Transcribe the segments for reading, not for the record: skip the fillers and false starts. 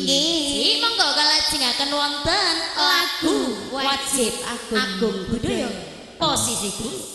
Inggih. Monggo kalajengaken wonten lagu wajib agung budaya. Posisi dulu.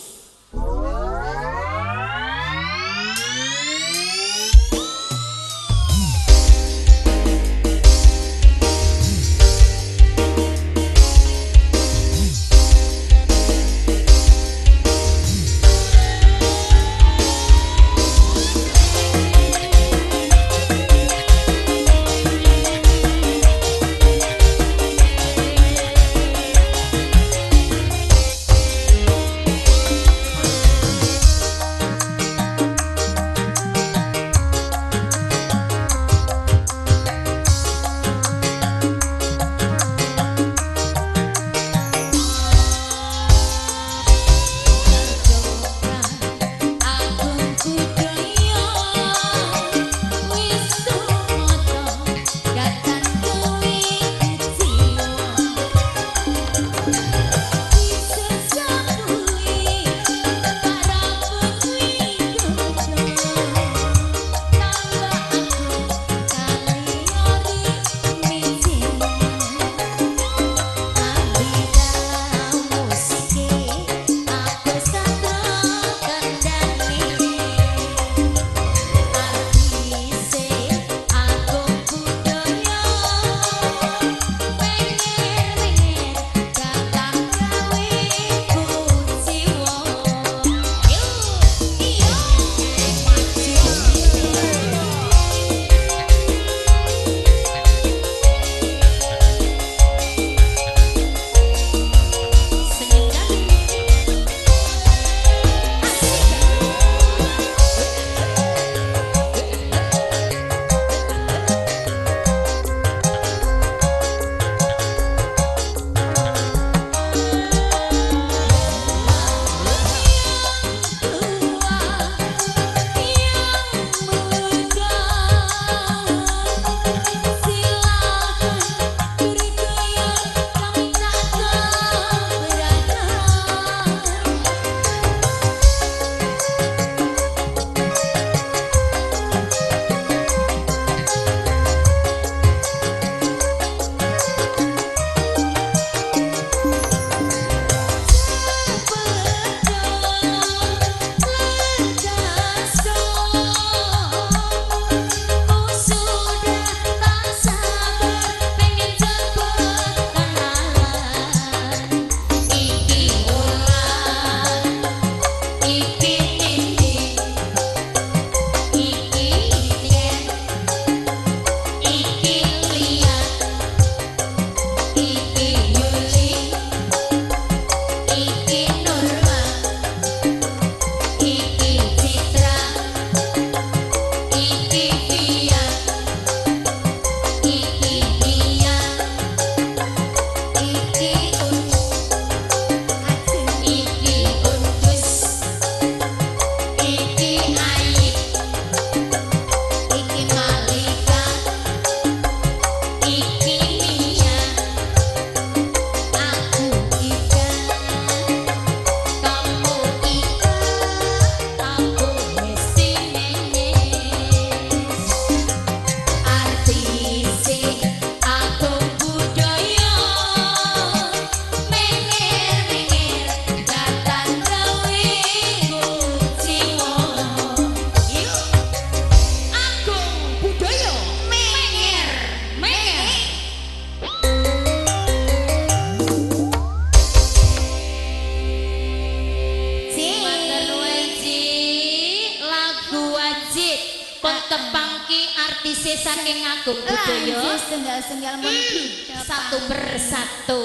saking agung budaya setunggal-setunggal mungkin satu persatu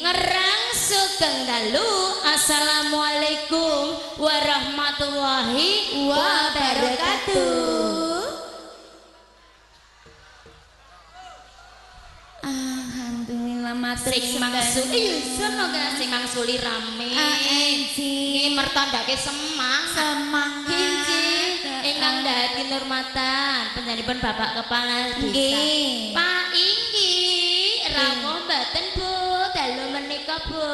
ngerang sugeng dalu. Assalamualaikum warahmatullahi wabarakatuh. Alhamdulillah matur sing mangsuli semoga sing mangsuli rame iki mertandake semangat ingkang dadi nurmatan panjenenganipun Bapak Kepala Desa Pak Inggi rawuh mboten Bu dalu menika Bu.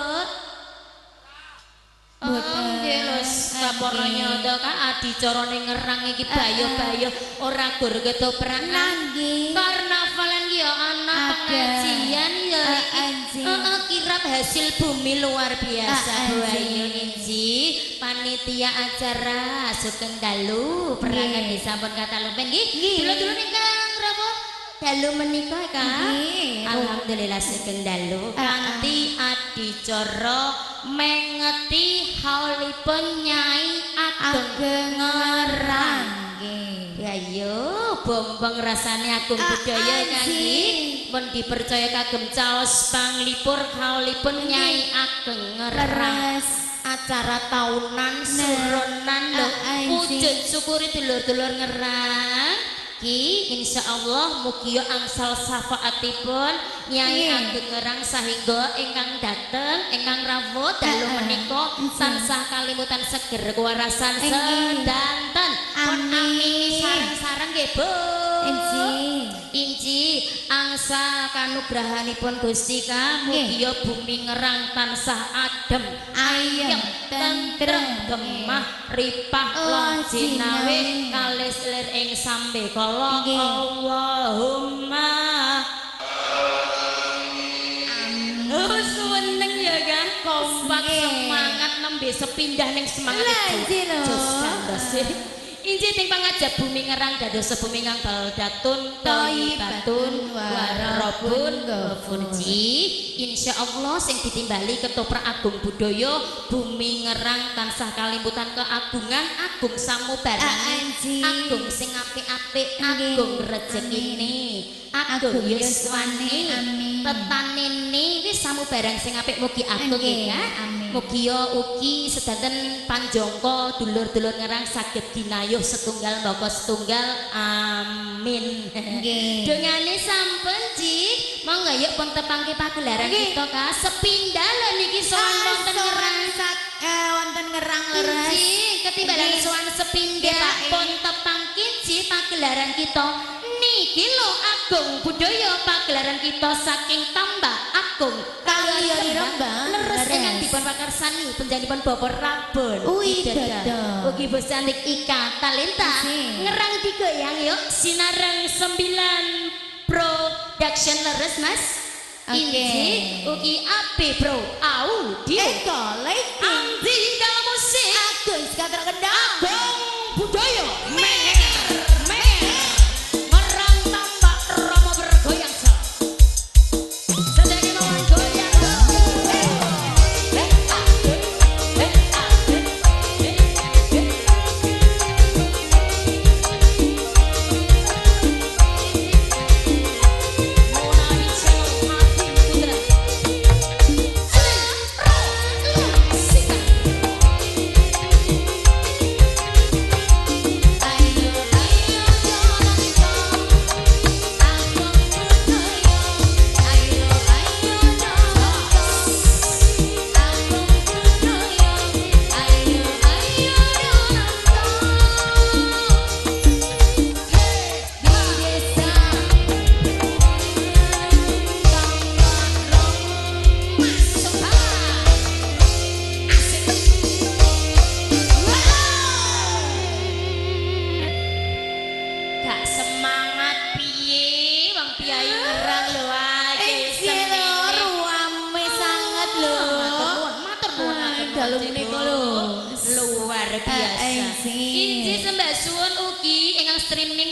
Nggih lho, kapara nyoto ka adicarane ngerang iki bayo-bayo ora gur ketoprak. Nggih. Karnavalan ki ya ana pengajian ya iki. Kirap hasil bumi luar biasa Bu Ayu Inji. Panitia acara Sugeng Dalu perangan disampun kata lupen nggih. Dulu-dulu ingkang napa? Dalu menika Kang. Alhamdulillah Sugeng Dalu kanthi adicara mengeti haulipun Nyai Ageng Ngerang nggih. Ya yo bombong rasane agung budaya nggih. Pun dipercaya kagem caos panglipur haulipun Nyai Ageng Ngerang. Acara tahunan surunan lho wujud syukuri dulur-dulur Ngerang. Ki insyaallah mugi angsal syafaatipun Nyai Ageng Ngerang sahingga ingkang dateng ingkang rawuh dalu menika tansah kalimutan seger kewarasan sedanten pun amin sareng-sareng nggih Bu Inji angsa kanugrahanipun Gusti Ka mugi bumi Ngerang tansah adem ayem tentrem gemah ripah lojinawe kalis lir ing sambe kala Allahumma amin. Seneng ya kan kompak semangat nembe sepindah ning semangat itu. Jos kandos Inji ting pangajab bumi Ngerang dados bumi kang baldatun thayyibatun warabun ghafurji. Insyaallah sing ditimbali ketoprak agung budaya bumi Ngerang tansah kalimputan keagungan agung samubarani agung sing apik-apik agung rezekine agung yuswane tetanene wis samubarang sing apik mugi agung ya. Mugi ugi sedanten panjangka dulur-dulur Ngerang saged dinayuh setunggal mbaka setunggal amin. Dongane sampun Ji monggo yuk pun tepangke pagelaran kita Ka sepindhah lho niki sowan wonten Ngerang wonten Ngerang leres ketimbalan sowan sepindhah pun tepangke Ji pagelaran kita niki lho agung budaya pagelaran kita saking tambah agung kaliyan Rembang leres ingkang dipun pakarsani panjenenganipun Bapak Rabon ugi bos cantik Ika Talenta Ngerang digoyang yuk sinareng 9 production leres Mas Inji ugi api bro audio Andi dalam musik Agus Katra Kendang agung budaya Ngerang tambah Romo bergoyang sedang lawan goyang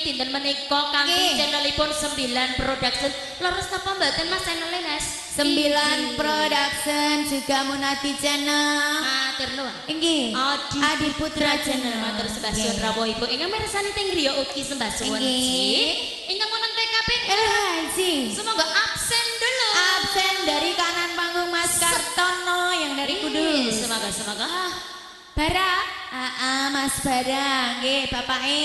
dinten menika kanthi channelipun 9 production leres napa mboten Mas channel Mas 9 production juga Munati channel matur nuwun inggih Adi Putra channel matur sembah suwun rawuh Ibu ingkang mirsani teng griya ugi sembah suwun ingkang wonten TKP semoga absen dulu absen dari kanan panggung Mas Kartono yang dari Kudus semoga Bara Mas Bara nggih bapake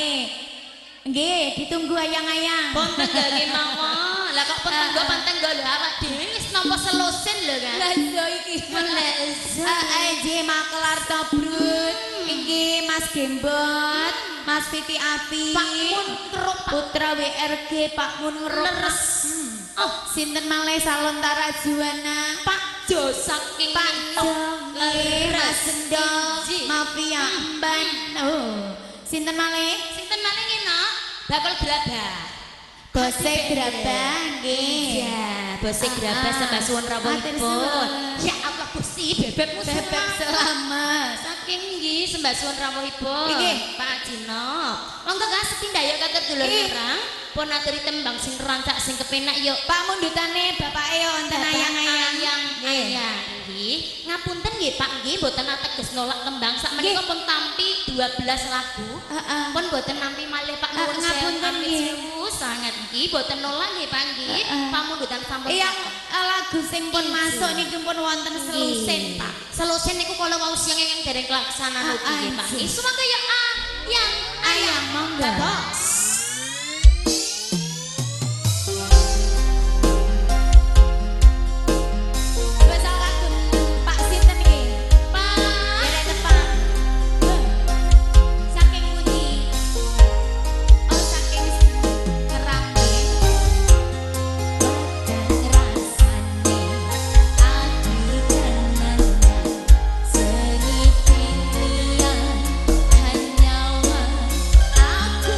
nggih ditunggu ayang-ayang. Pun nggih mawon. Lah kok petenggo pantenggo lho awak dhewe wis nampa selosin lho kan. Lah iya iki menes. Nggih Makelar Tobrut. Iki Mas Gembot, Mas Titi Api, Pak Mun Kerup Putra WRG Pak Mun Leres. Oh, sinten malih Salontara Juwana. Pak Jo saking Pak Jo Mas Sendok Mafia Emban. Oh, sinten malih? Sinten malih enak? Bakul Grabah. Bose Grabah nggih. Ya, Bose Grabah sembah suwun rawuhipun. Ya Allah Gusti, bebekmu Bebek selamat. saking nggih sembah suwun rawuhipun. Nggih. Pak Cino. Monggo Kang sepindhah katur dulur irang. Pun aturi tembang sing rancak sing kepenak yuk. Pak mundutane bapake wonten ayang-ayang. Ayang nggih. Ngapunten nggih Pak nggih mboten ateges nolak tembang sakmenika pun tampi 12 lagu. Heeh. Pun mboten nampi malih Pak nuwun Ngapunten nggih. sangat nggih mboten nolak nggih Pak nggih. Pamundutan sampun. Iya, lagu sing pun masuk niki pun wonten selusin, Pak. Selusin niku kala wau siang yang dereng kelaksanaan ugi nggih Pak. nggih. Sumangga ya Ayang monggo. Bos. Wes kagem Pak sinten iki? Pak. Derek tepak. Saking pundi? Oh, saking Kerang nggih. Rasane ati tenan seni pilihan hanyawan aku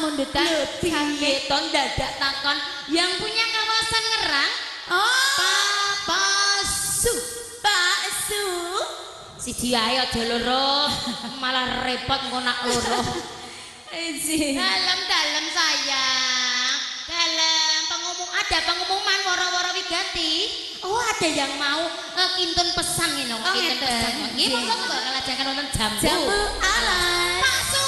mundutan piye to dadak takon yang punya kawasan Ngerang Pak Su siji ae aja loro malah repot engko nak loro dalam sayang dalam ada pengumuman woro-woro wigati ada yang mau kintun pesan ngene kintun pesan nggih monggo ngelajengaken wonten jambu alas Pak Su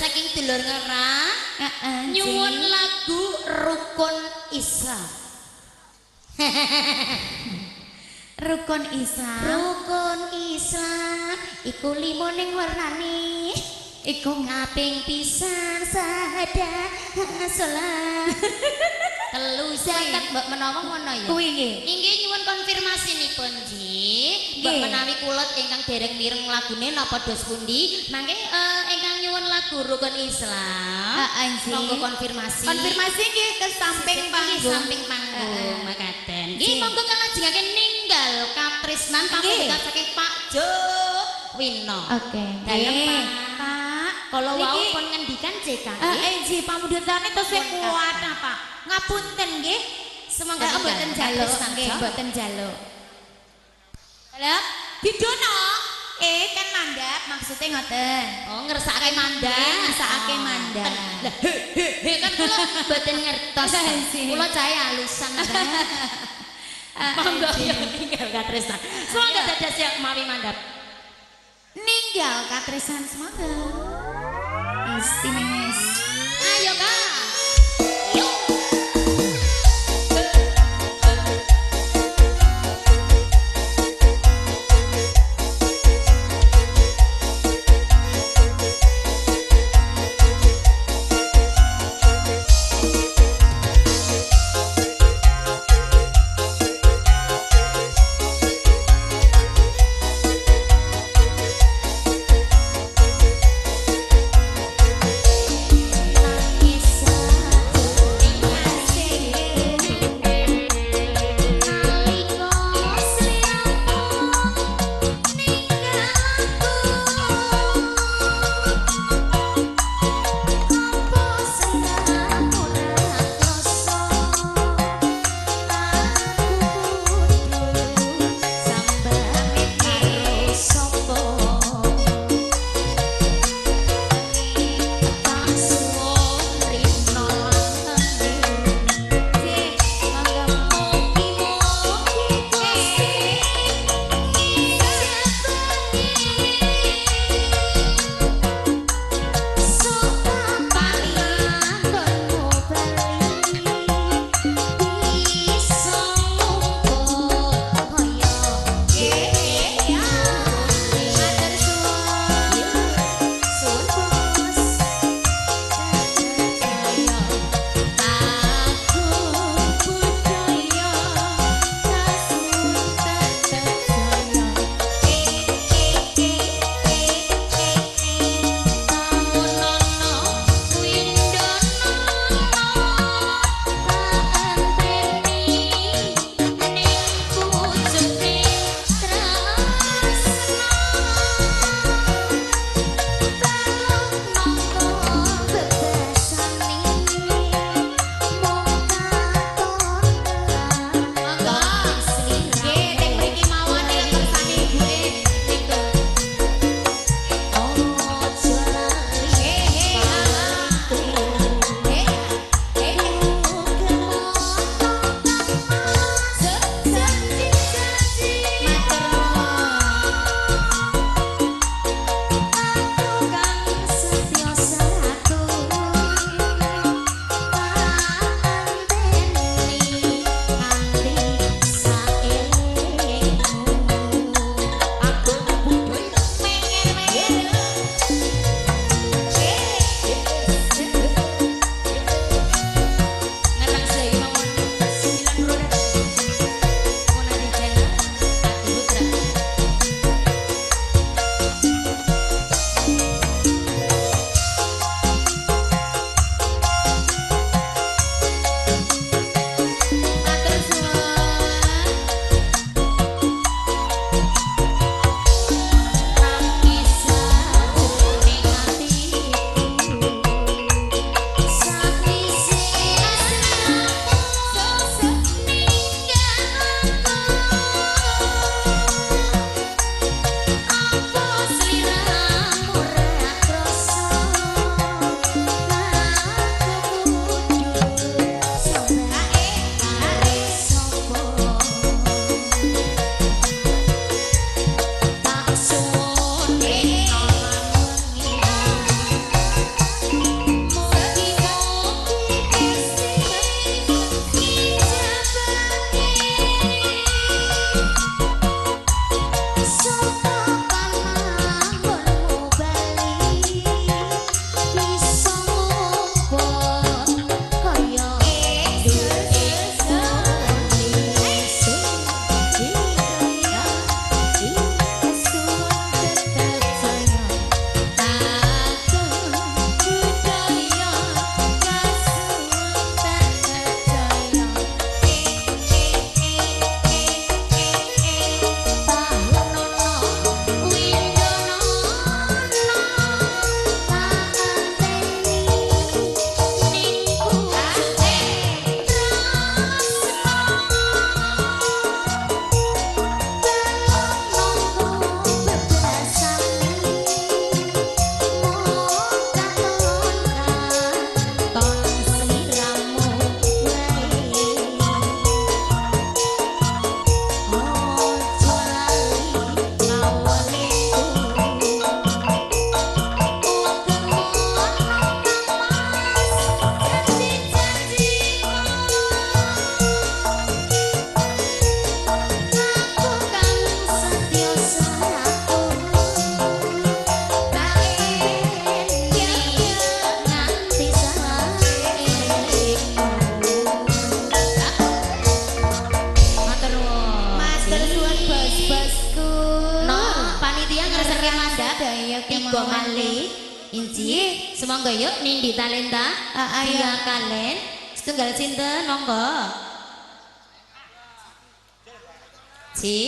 saking dulur ngerang nyuwun lagu Rukun Islam. Rukun Islam. Rukun Islam iku 5 ning warnane. Iku ngaping pisan sahadat salat. Telu zakat mbok menawa ngono ya. Kuwi nggih. Inggih nyuwun konfirmasinipun nggih. Mbok menawi kulot ingkang dereng mireng lagune napa dos pundi? Mangke ingkang nyuwun lagu Rukun Islam. Heeh, monggo konfirmasi. Konfirmasi nggih ke samping panggung. Samping panggung makaten. Nggih monggo kang lajengake ninggal katresnan pamungkas saking Pak Jo Wino. Oke. Dalem Pak. Kalau wau pun ngendikan JK. Nggih pamudharane tesih kuat Pak. Ngapunten nggih. Semoga mboten njaluk nggih, mboten njaluk. Halo, didono. Kan mandap maksudnya ngoten. Oh, ngersakake mandap. Ngersakake mandap. Lah, kan kula mboten ngertos. Kula cahe alusan. Monggo ya tinggal katresnan. Semoga dados siap mawi mandap. Ninggal katresan semoga. Istimewa. Ayo Kak. Yuk. Nangis monggo malih. Inji, semangga yuk Nindi Talenta. Ayo. Dia kalian setunggal sinten monggo. Ci,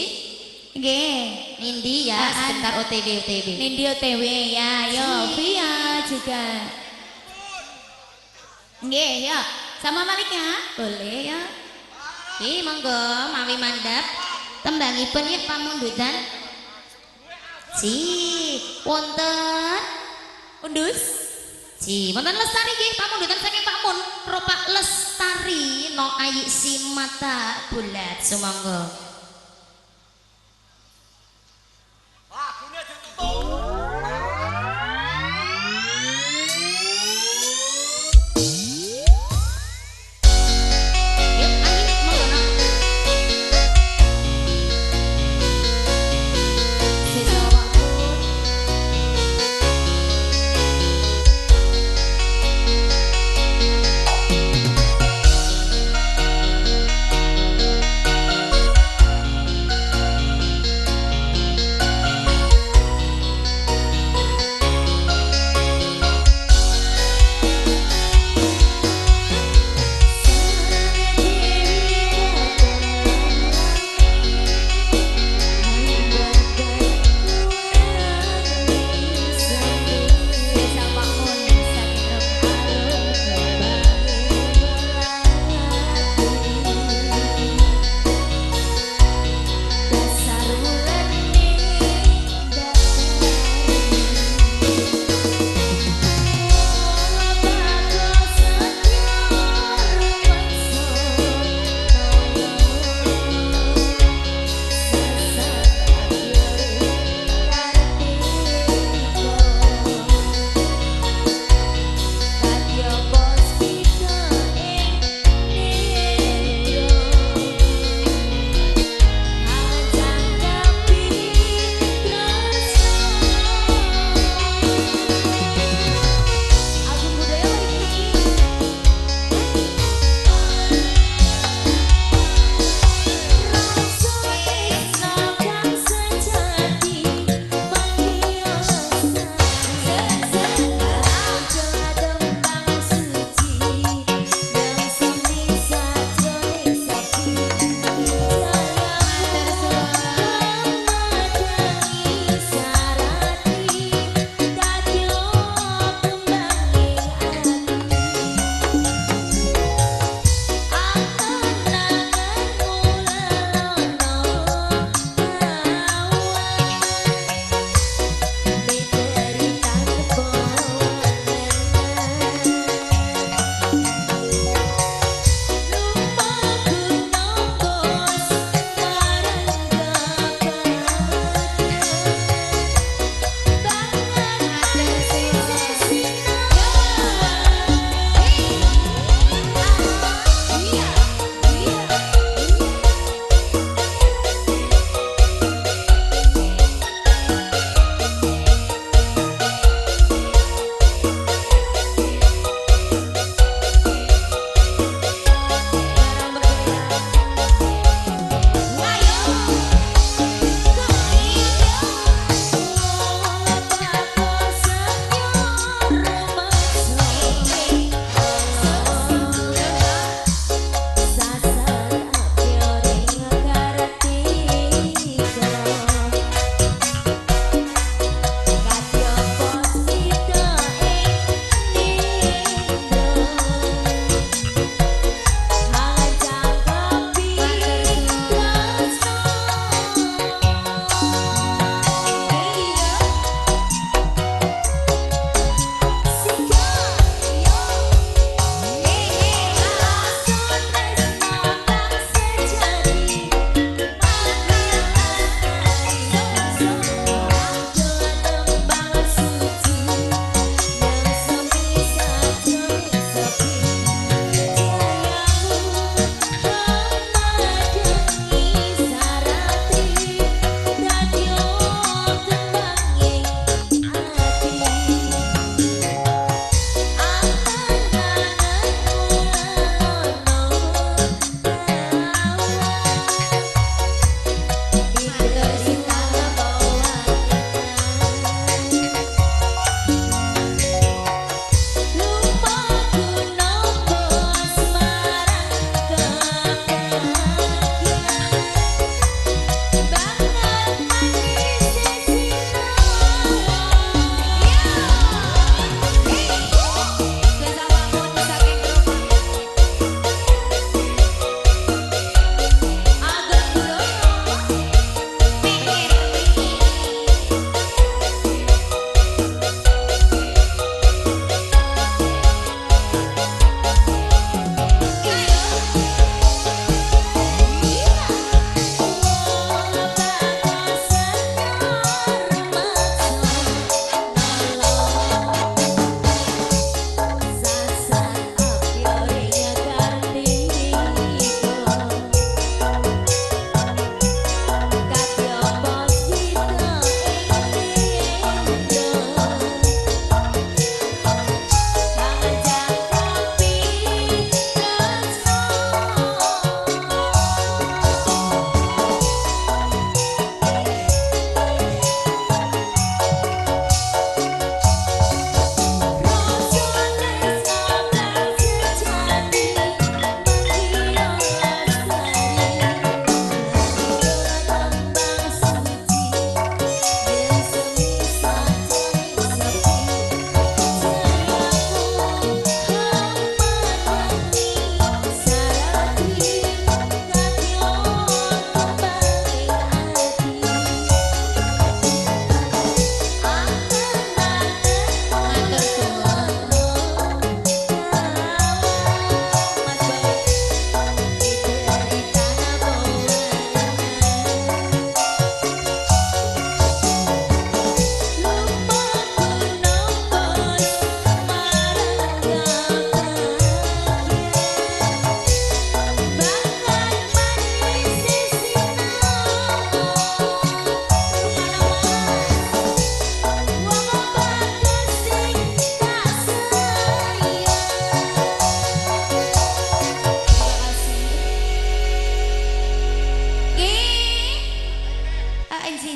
Nggih. Nindi ya, sebentar OTW. Nindi OTW ya, yo Via juga. Nggih, yo. Sama Malika, boleh ya. Ih, monggo mawi mandap. Tembangipun ya pamundutan. Ci, wonten Undus. Ci, wonten Lestari nggih pamundutan saking Pak Mun, Ropak Lestari no ayi si mata bulat sumangga.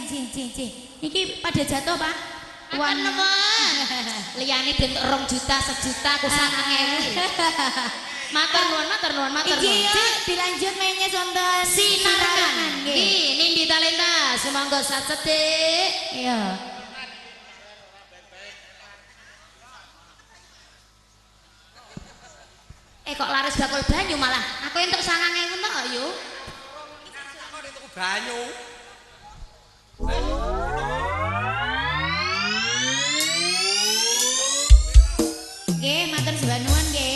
Iki pada jatuh, Pak. Wan apa? Liyane den 2 juta, 1 juta, aku 9.000. Matur nuwun. Iki yuk dilanjut mainnya sonten Sinarangan. nggih. Nggih, Nindi Talenta, sumangga sacedik. Iya. Kok laris bakul banyu malah. Aku entuk 9.000 tok yo. Banyu. Nggih, matur sembah nuwun nggih.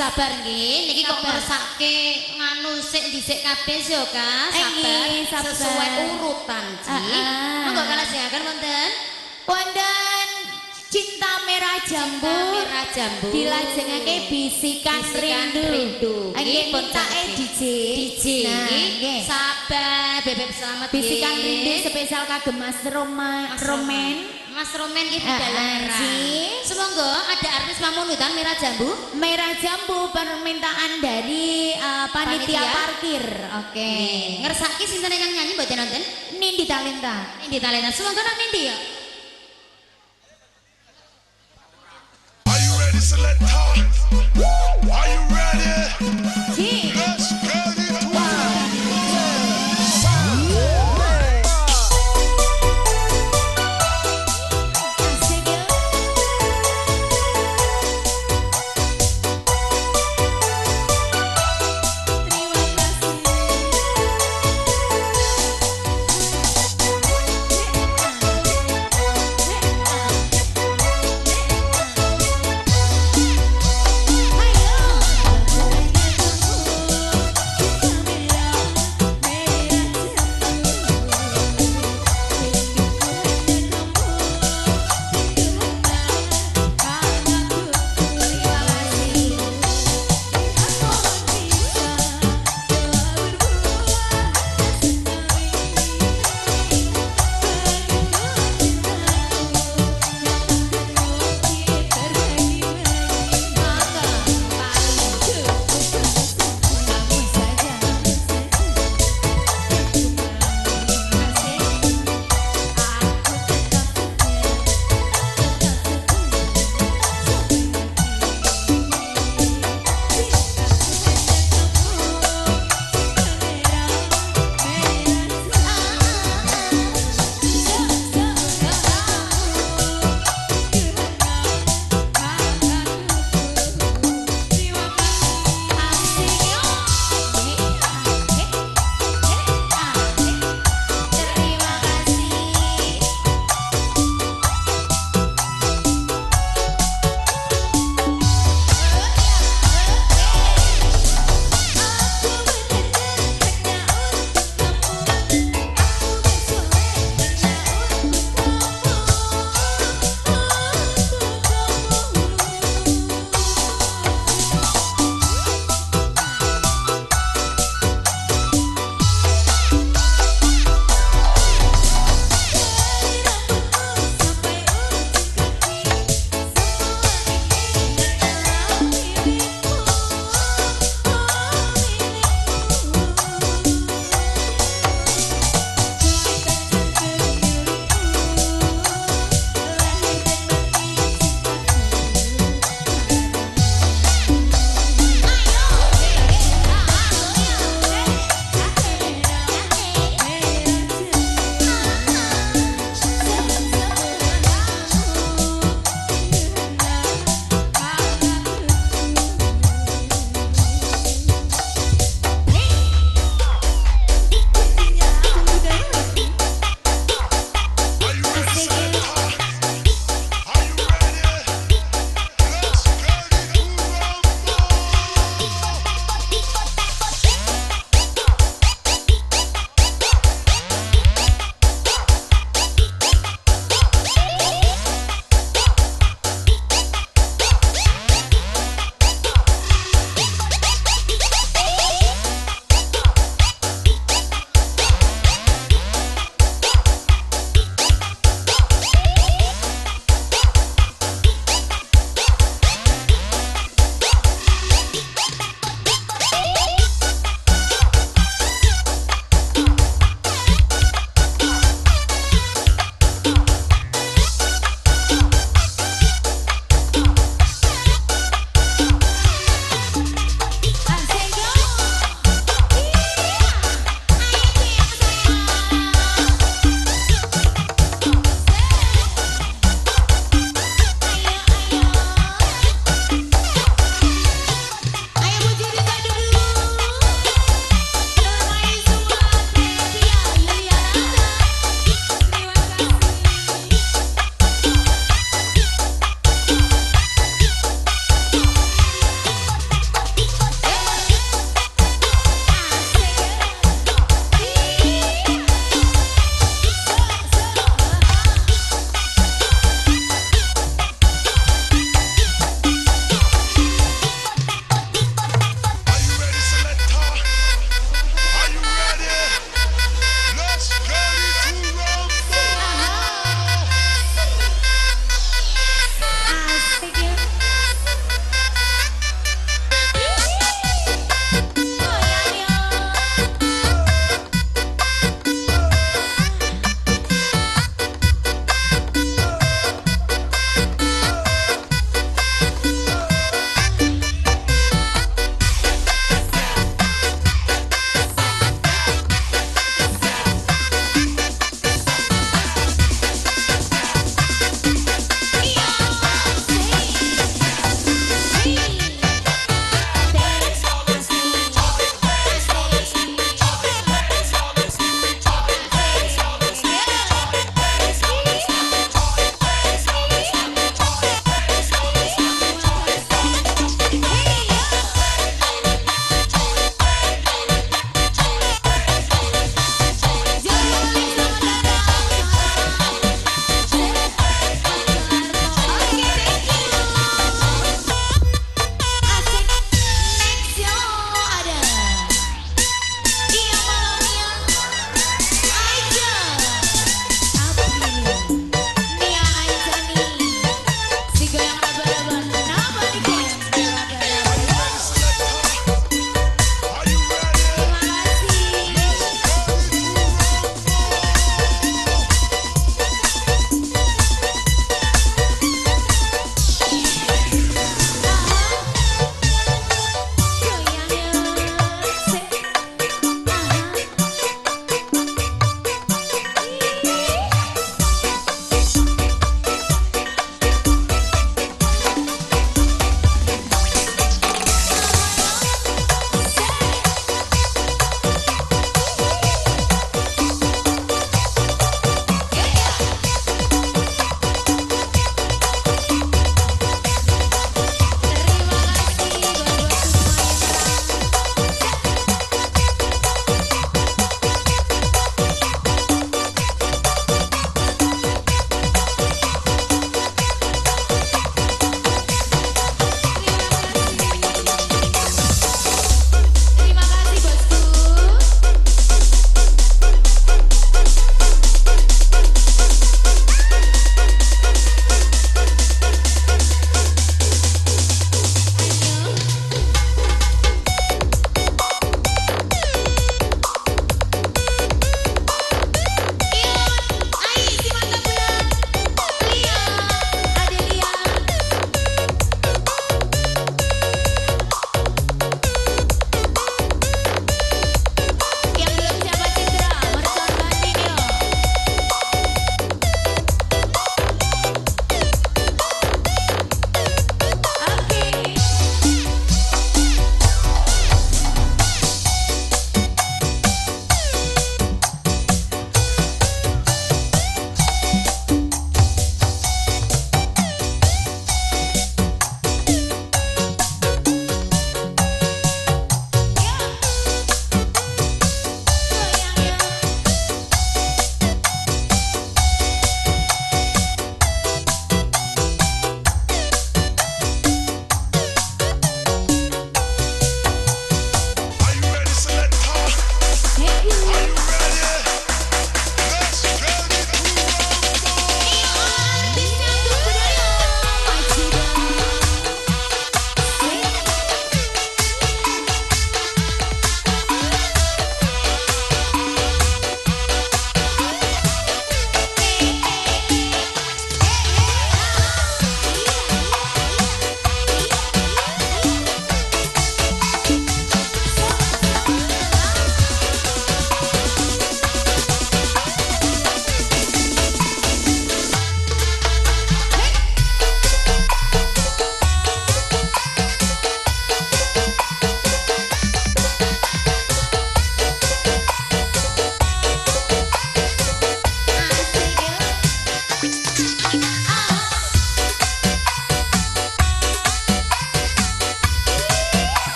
sabar nggih. Niki kok ngersake nganu sik dhisik kabeh yo, Kak. Sabar. Sesuai urutan, Ci. Monggo kala siakan wonten. Wonten Cinta Merah Jambu. Merah Jambu. Dilajengake Bisikan Rindu. Nggih puntake DJ. Nah, nggih. Sabar, Bebek selamat Bisikan Rindu spesial kagem Mas Romen. Mas Romen iki dalam Semoga ada artis pamunutan Merah Jambu. Merah Jambu permintaan dari panitia parkir. Oke. Ngersaki sinten ingkang nyanyi mboten nonton? Nindi Talenta. Nindi Talenta. Semoga nang Nindi ya. Are you ready, Selector? Are you ready? Ji. Let's get it. Asik ya. Terima kasih. Ayo.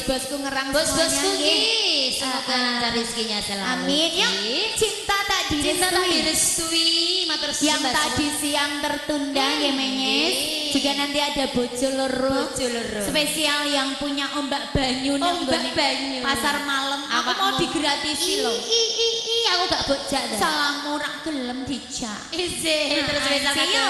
bos-bosku ngerang Bos-bosku semuanya, nggih. nggih, semoga lancar rezekinya selalu. Amin. Yuk, Nggih. cinta tak Cinta tak direstui. direstui, matur suwun Yang Mbak tadi siang tertunda ya menyes. nggih. Jika nanti ada bojo loro. Bojo loro. Spesial yang punya ombak banyu nang Ombak nggone banyu. pasar malam. Aku mau digratisi loh. Aku gak bojak dah. Salah murah gelem dijak. Izin terus Nah, spesial ayo. kado.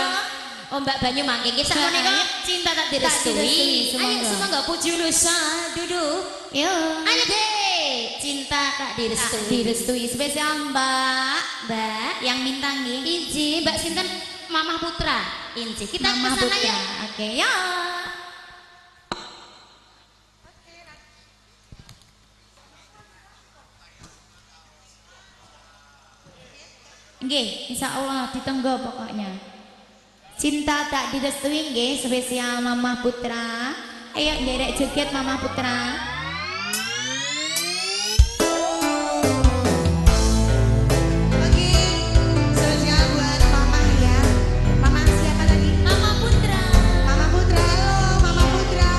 Ombak banyu mangke iki sakmene kok Ayo. cinta tak direstui, direstui. Ayo semoga. semua gak puji lusa duduk. Yuk. Ayo deh, cinta tak direstui. Direstui spesial Mbak, yang minta nggih. Inci, Mbak Sinten Mama Putra. Inci, kita Mama kesana Putra. ya. Oke, ya. Nggih, insya Allah ditunggu pokoknya. Cinta tak direstui nggih, spesial Mama Putra. Ayo derek joget Mama Putra. Lagi spesial buat mama ya. Mama siapa lagi? Mama Putra. Mama Putra. Halo Mama Putra.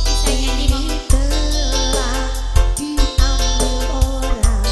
Bisa nyanyi Mom. Telah diambil orang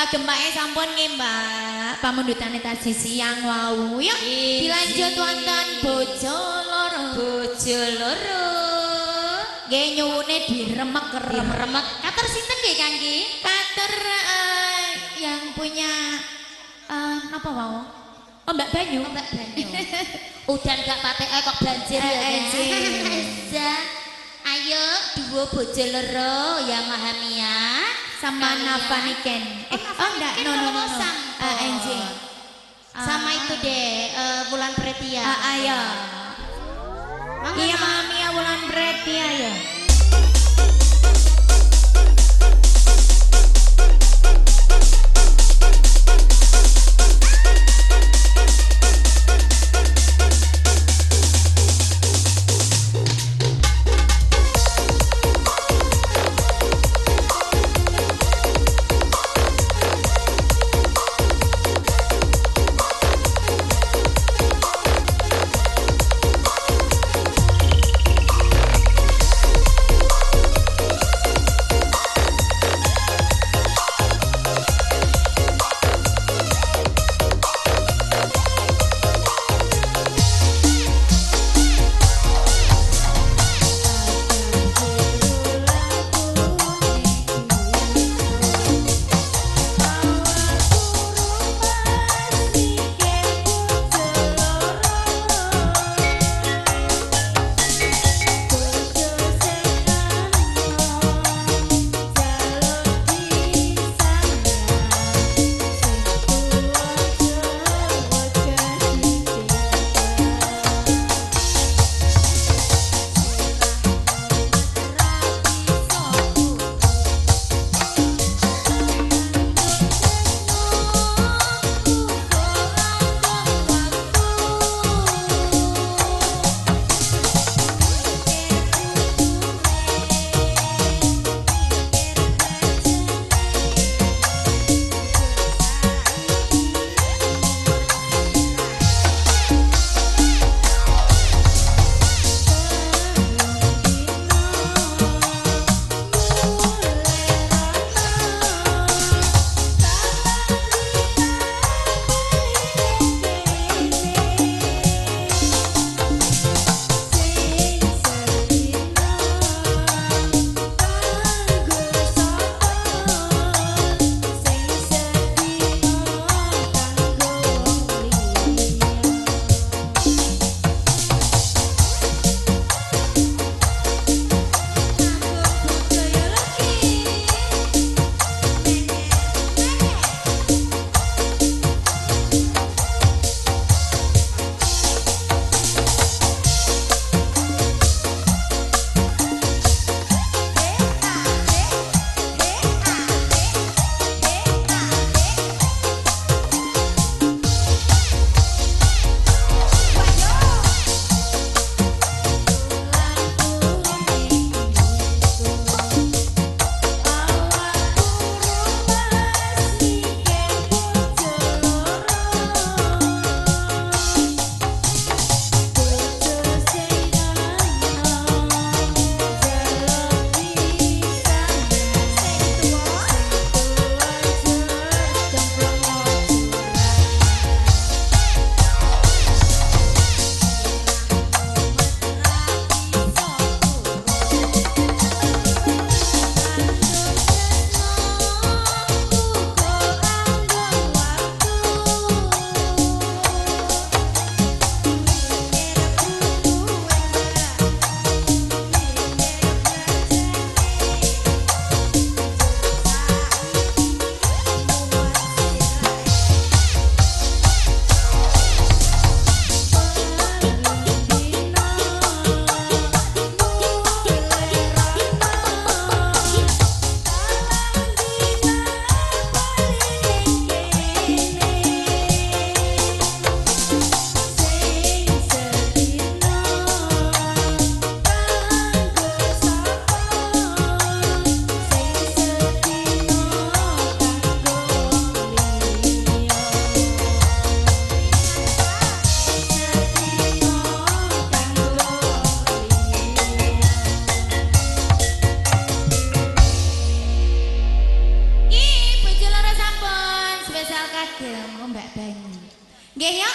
Gembake sampun nggih, Mbak. Pamundhutane tadi siang wau. Yuk, dilanjut wonten bojo loro. Bojo loro. Nggih nyuwune diremek-remek. Kater sinten nggih Kang Ki? Kater yang punya apa mau? Oh, Mbak Banyu. Mbak Banyu. Udan gak patek kok banjir ya. Kan? Ayo dua bojo loro yang Mahamia Sama Navaniken. Enggak, no. Anjing. Sama itu deh, Wulan Pretia. Ayo. Iya, Mami Wulan Pretia ya. seragam oh Mbak Bani. Nggih ya.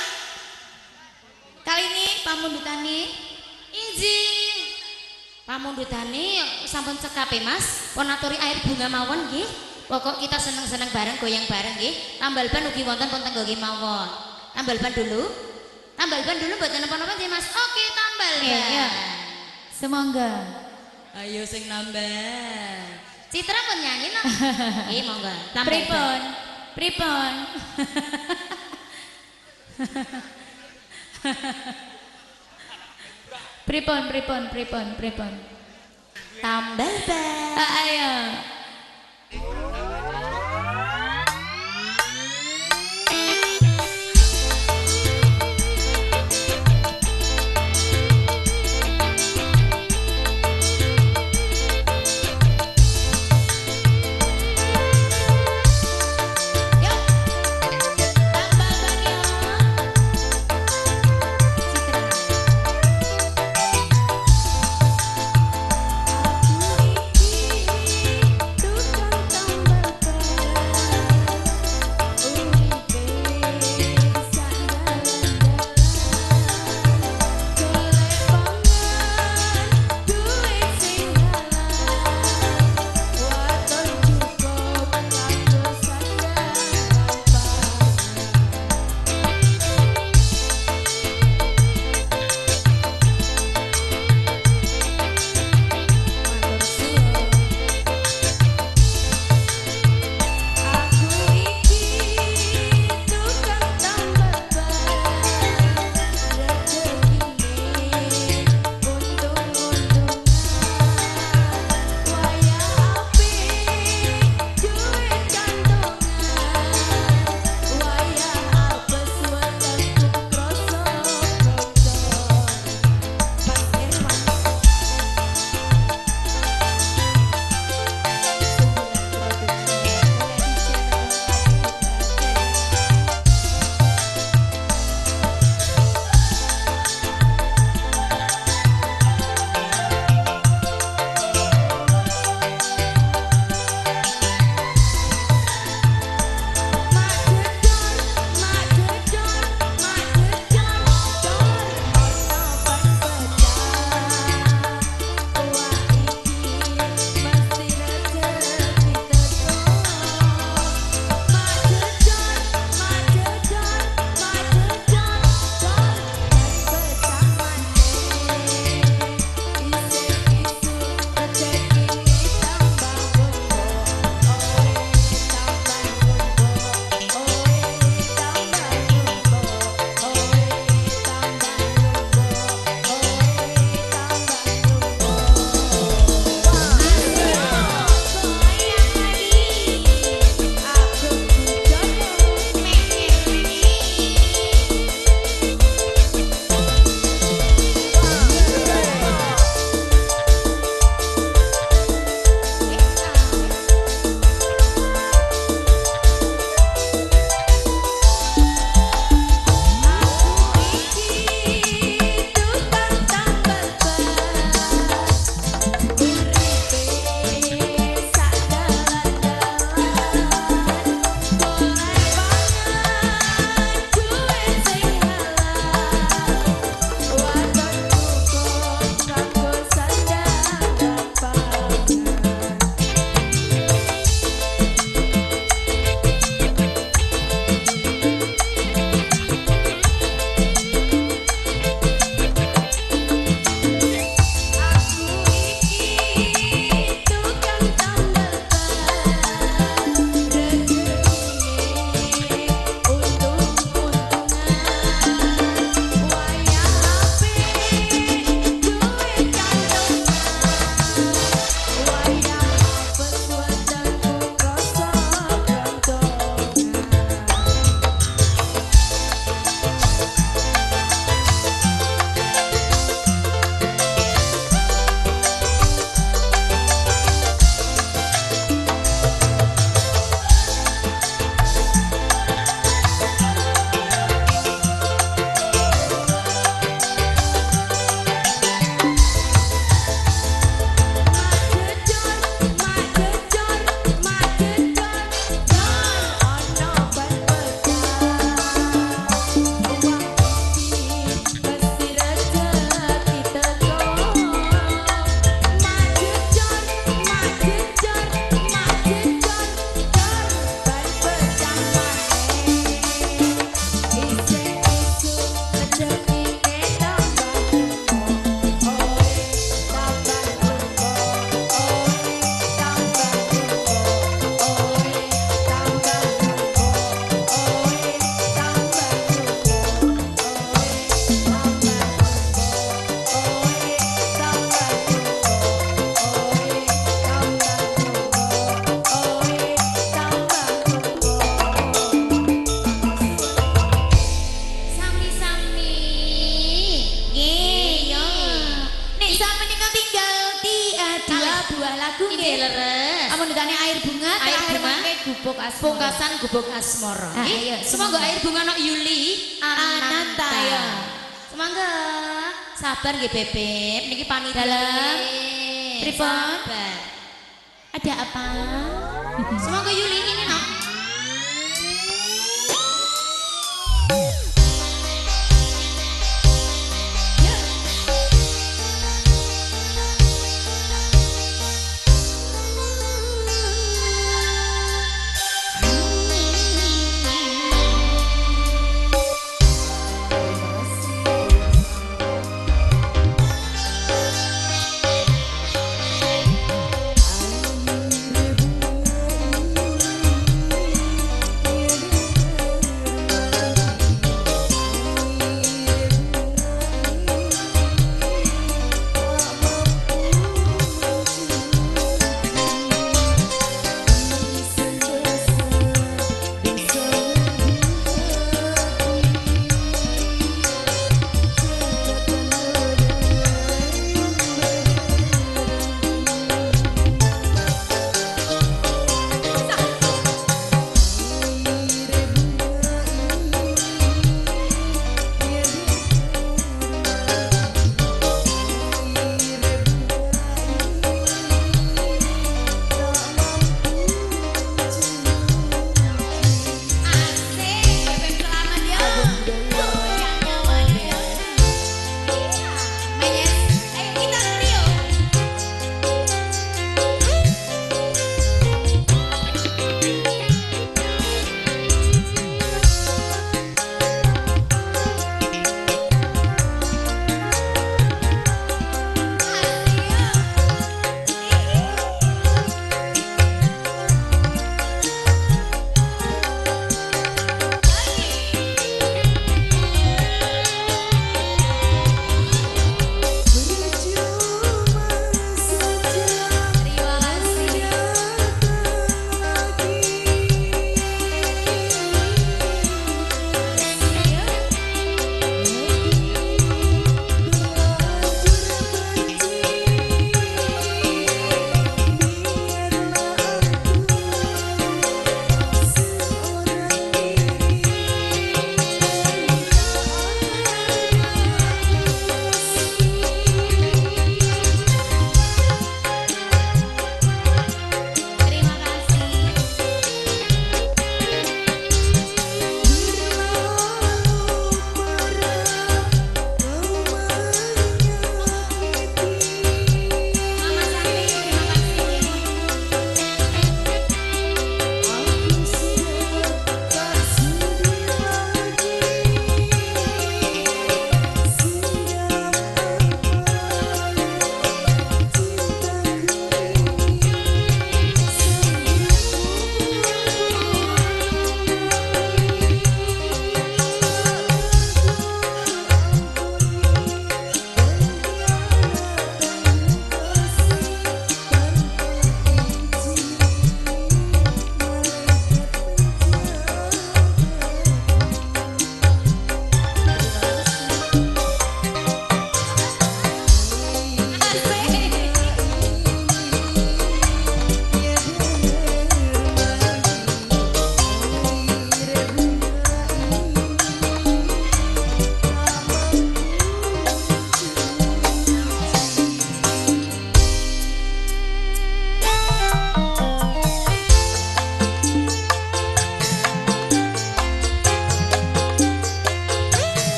Kali ini pamundutane Izin. Pamundutane sampun cekape Mas. Pun aturi air bunga mawon nggih. Pokok kita seneng-seneng bareng goyang bareng nggih. Tambal ban ugi wonten pun tenggo nggih mawon. Tambal ban dulu. Tambal ban dulu mboten napa-napa nggih Mas. Oke, tambal ban. Iya. Semangga. Ayo sing nambah. Citra pun nyanyi no. Monggo. Tambal ban. Pripun? Pripun? Pripun? Tambal ban. Ayo. gubuk asmara. Pungkasan gubuk asmara. Ah, Nggih, ayo, semoga air bunga nok Yuli Ananta ya. Semoga sabar nggih Bebek. Niki panitia. Dalam. Pripun? Sabar. Ada apa? Semoga Yuli ini nok.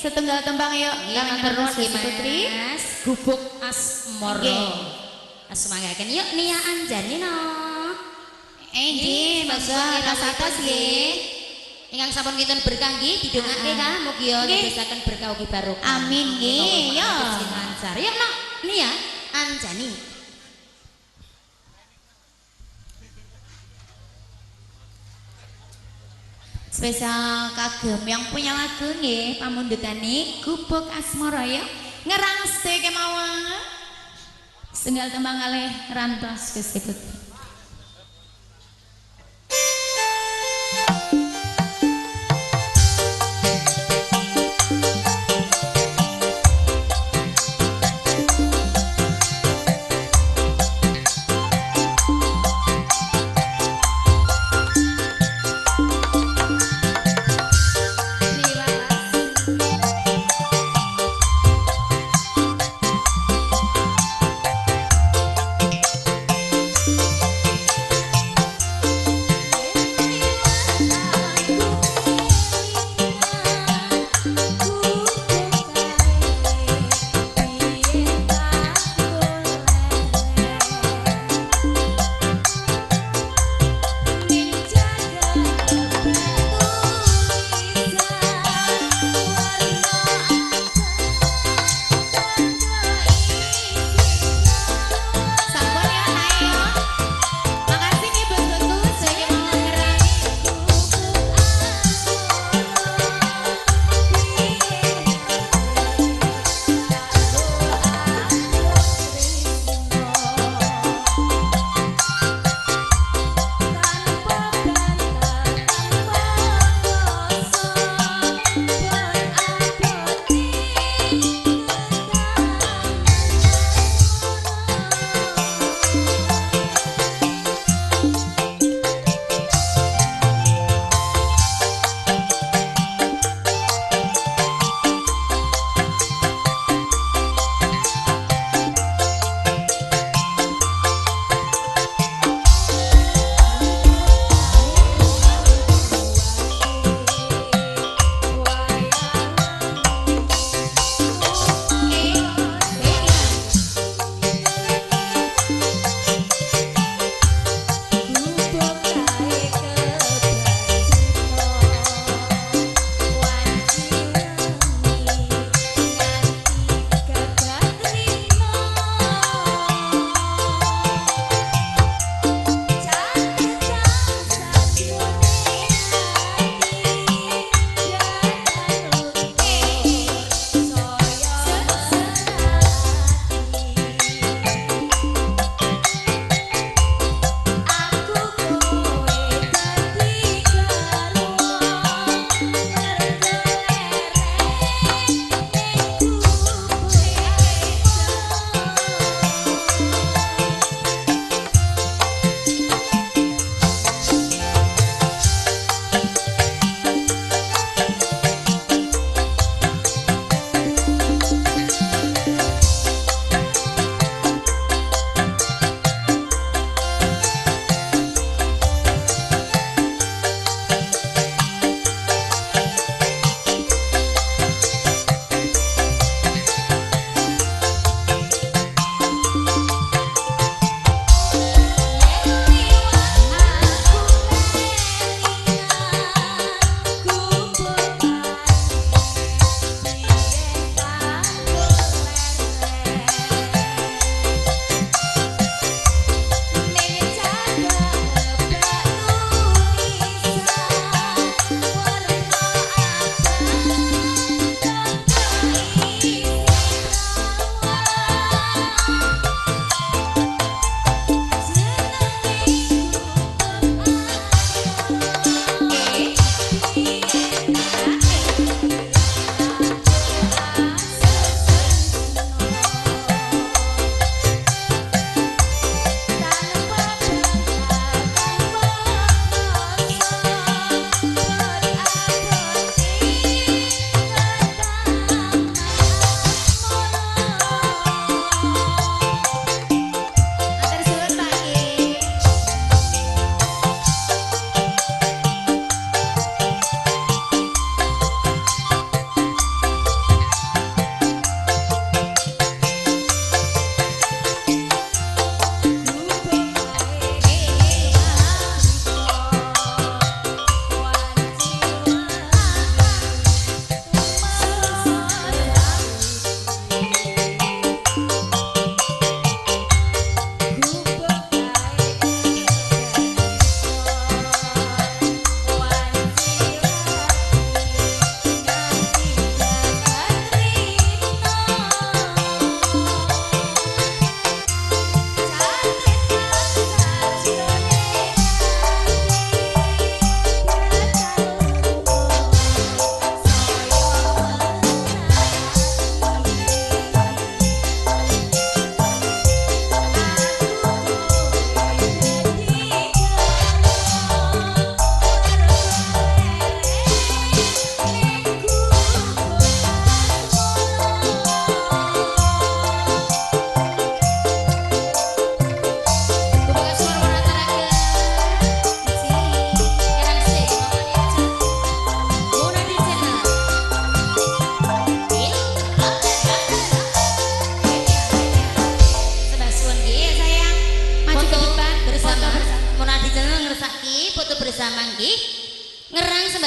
setunggal tembang yuk. Iya, matur nuwun Sesi Putri. Mas. Gubuk Asmoro. Nggih. Asmanggaken yuk Nia Anjani no. Nggih, monggo tas atas nggih. Ingkang sampun kinten berkah nggih didongake Kang mugi yo Nggih. nyedasaken berkah ugi barokah. Amin nggih, yo. Lancar. Yuk no Nia Anjani. Spesial kagem yang punya lagu nggih pamundhutane Gubuk Asmara ya. Ngerangse kemawon. Setunggal tembang kalih rantos Gusti Putri.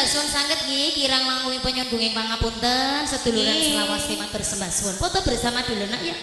sembah suwun sanget nggih kirang langkung nyuwun pangapunten seduluran Nggih. selawase matur sembah suwun. Foto bersama dulu nak ya.